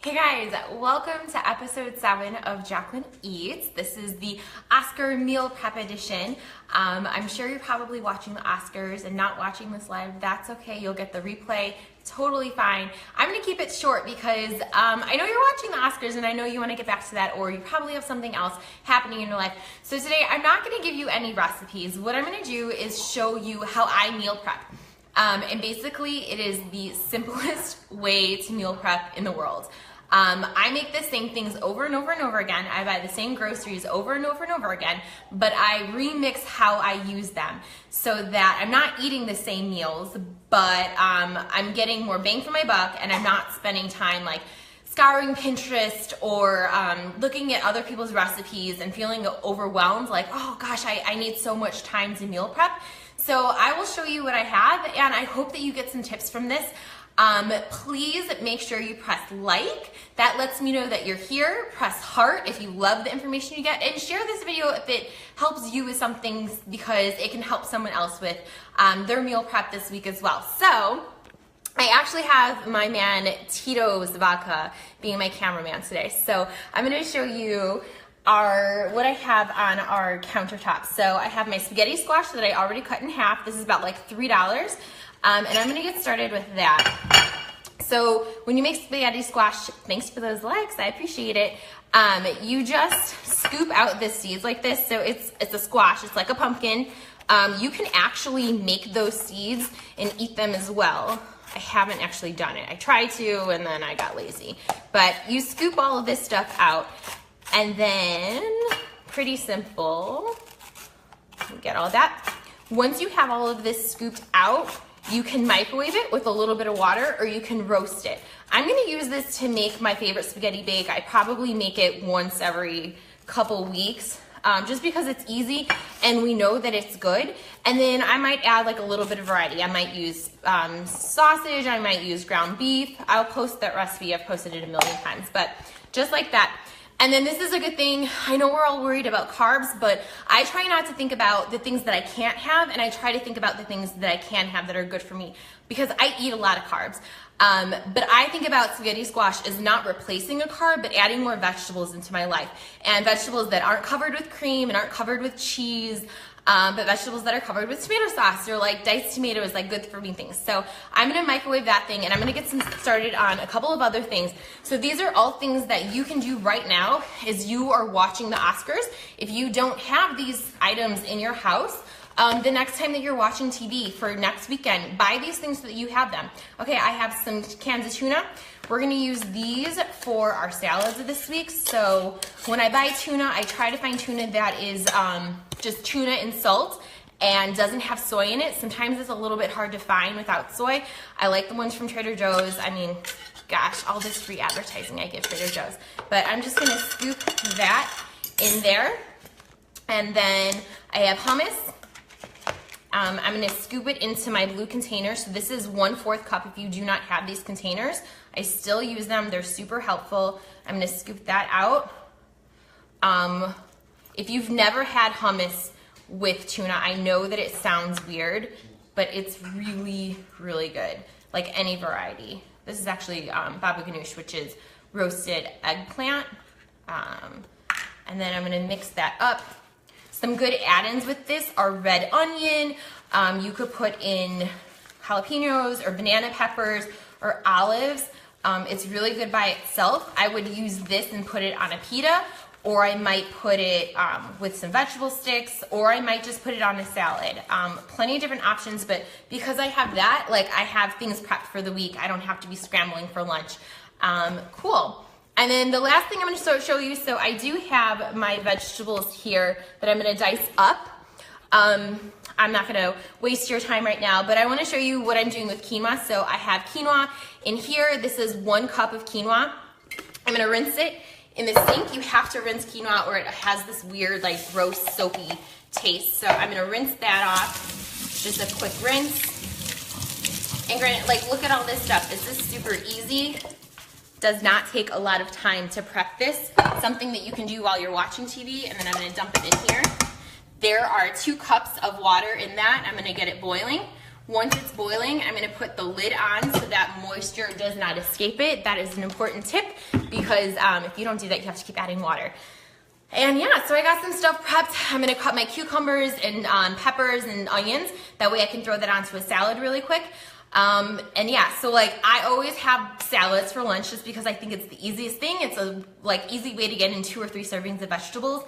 Hey guys, welcome to episode 7 of Jacqueline Eats. This is the Oscar meal prep edition. I'm sure you're probably watching the Oscars and not watching this live. That's okay, you'll get the replay, totally fine. I'm gonna keep it short because I know you're watching the Oscars and I know you wanna get back to that, or you probably have something else happening in your life. So today, I'm not gonna give you any recipes. What I'm gonna do is show you how I meal prep. And basically, it is the simplest way to meal prep in the world. I make the same things over and over and over again. I buy the same groceries over and over and over again, but I remix how I use them so that I'm not eating the same meals, but I'm getting more bang for my buck, and I'm not spending time like scouring Pinterest or looking at other people's recipes and feeling overwhelmed like, oh gosh, I need so much time to meal prep. So I will show you what I have, and I hope that you get some tips from this. Please make sure you press like. That lets me know that you're here. Press heart if you love the information you get, and share this video if it helps you with some things, because it can help someone else with their meal prep this week as well. So I actually have my man Tito Zvaka being my cameraman today. So I'm going to show you what I have on our countertop. So I have my spaghetti squash that I already cut in half. This is about like $3. And I'm gonna get started with that. So when you make spaghetti squash, thanks for those likes, I appreciate it. You just scoop out the seeds like this. So it's a squash, it's like a pumpkin. You can actually make those seeds and eat them as well. I haven't actually done it. I tried to, and then I got lazy. But you scoop all of this stuff out, and then, pretty simple, get all that. Once you have all of this scooped out, you can microwave it with a little bit of water, or you can roast it. I'm gonna use this to make my favorite spaghetti bake. I probably make it once every couple weeks, just because it's easy and we know that it's good. And then I might add like a little bit of variety. I might use sausage, I might use ground beef. I'll post that recipe, I've posted it a million times, but just like that. And then this is a good thing. I know we're all worried about carbs, but I try not to think about the things that I can't have, and I try to think about the things that I can have that are good for me, because I eat a lot of carbs. But I think about spaghetti squash as not replacing a carb, but adding more vegetables into my life. And vegetables that aren't covered with cream and aren't covered with cheese, but vegetables that are covered with tomato sauce, or like diced tomatoes, like good for me things. So I'm gonna microwave that thing, and I'm gonna get started on a couple of other things. So these are all things that you can do right now as you are watching the Oscars. If you don't have these items in your house, the next time that you're watching TV for next weekend, buy these things so that you have them. Okay, I have some cans of tuna. We're gonna use these for our salads this week. So when I buy tuna, I try to find tuna that is just tuna and salt and doesn't have soy in it. Sometimes it's a little bit hard to find without soy. I like the ones from Trader Joe's. I mean, gosh, all this free advertising I give Trader Joe's. But I'm just gonna scoop that in there. And then I have hummus. I'm gonna scoop it into my blue container. So this is 1/4 cup. If you do not have these containers, I still use them. They're super helpful. I'm gonna scoop that out. If you've never had hummus with tuna, I know that it sounds weird, but it's really, really good. Like any variety. This is actually baba ganoush, which is roasted eggplant. And then I'm gonna mix that up. Some good add-ins with this are red onion. You could put in jalapenos or banana peppers or olives. It's really good by itself. I would use this and put it on a pita, or I might put it with some vegetable sticks, or I might just put it on a salad. Plenty of different options, but because I have that, like I have things prepped for the week. I don't have to be scrambling for lunch. Cool. And then the last thing I'm gonna show you, so I do have my vegetables here that I'm gonna dice up. I'm not gonna waste your time right now, but I wanna show you what I'm doing with quinoa. So I have quinoa in here. This is 1 cup of quinoa. I'm gonna rinse it in the sink. You have to rinse quinoa or it has this weird, like gross, soapy taste. So I'm gonna rinse that off. Just a quick rinse. And granted, like, look at all this stuff. This is super easy. Does not take a lot of time to prep this. Something that you can do while you're watching TV, and then I'm gonna dump it in here. There are 2 cups of water in that. I'm gonna get it boiling. Once it's boiling, I'm gonna put the lid on so that moisture does not escape it. That is an important tip because if you don't do that, you have to keep adding water. And yeah, so I got some stuff prepped. I'm gonna cut my cucumbers and peppers and onions. That way I can throw that onto a salad really quick. And yeah, so like I always have salads for lunch just because I think it's the easiest thing. It's a easy way to get in 2 or 3 servings of vegetables.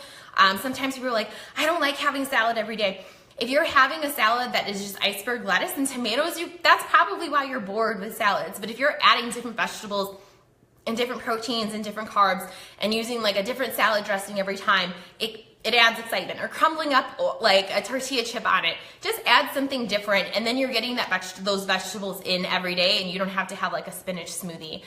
Sometimes people are like, I don't like having salad every day. If you're having a salad that is just iceberg lettuce and tomatoes, that's probably why you're bored with salads. But if you're adding different vegetables and different proteins and different carbs and using like a different salad dressing every time, it adds excitement. Or crumbling up like a tortilla chip on it. Just add something different and then you're getting those vegetables in every day and you don't have to have like a spinach smoothie.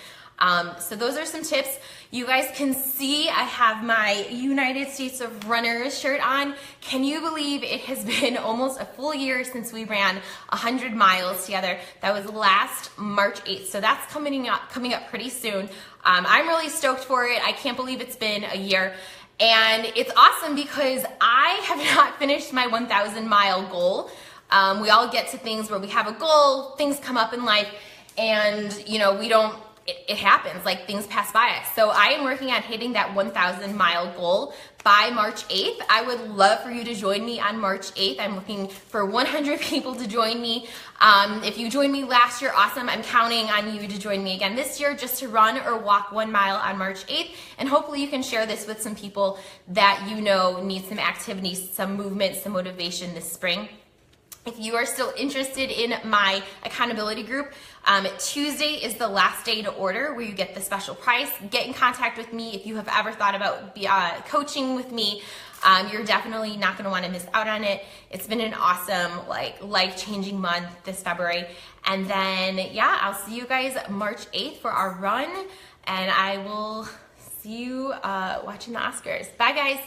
So those are some tips. You guys can see I have my United States of Runners shirt on. Can you believe it has been almost a full year since we ran 100 miles together? That was last March 8th. So that's coming up pretty soon. I'm really stoked for it. I can't believe it's been a year. And it's awesome because I have not finished my 1,000 mile goal. We all get to things where we have a goal, things come up in life, and you know, it happens, like things pass by us. So I am working on hitting that 1,000 mile goal by March 8th. I would love for you to join me on March 8th. I'm looking for 100 people to join me. If you joined me last year, awesome. I'm counting on you to join me again this year just to run or walk 1 mile on March 8th. And hopefully you can share this with some people that you know need some activity, some movement, some motivation this spring. If you are still interested in my accountability group, Tuesday is the last day to order where you get the special price. Get in contact with me if you have ever thought about coaching with me. You're definitely not going to want to miss out on it. It's been an awesome, life-changing month this February. And then, yeah, I'll see you guys March 8th for our run. And I will see you watching the Oscars. Bye, guys.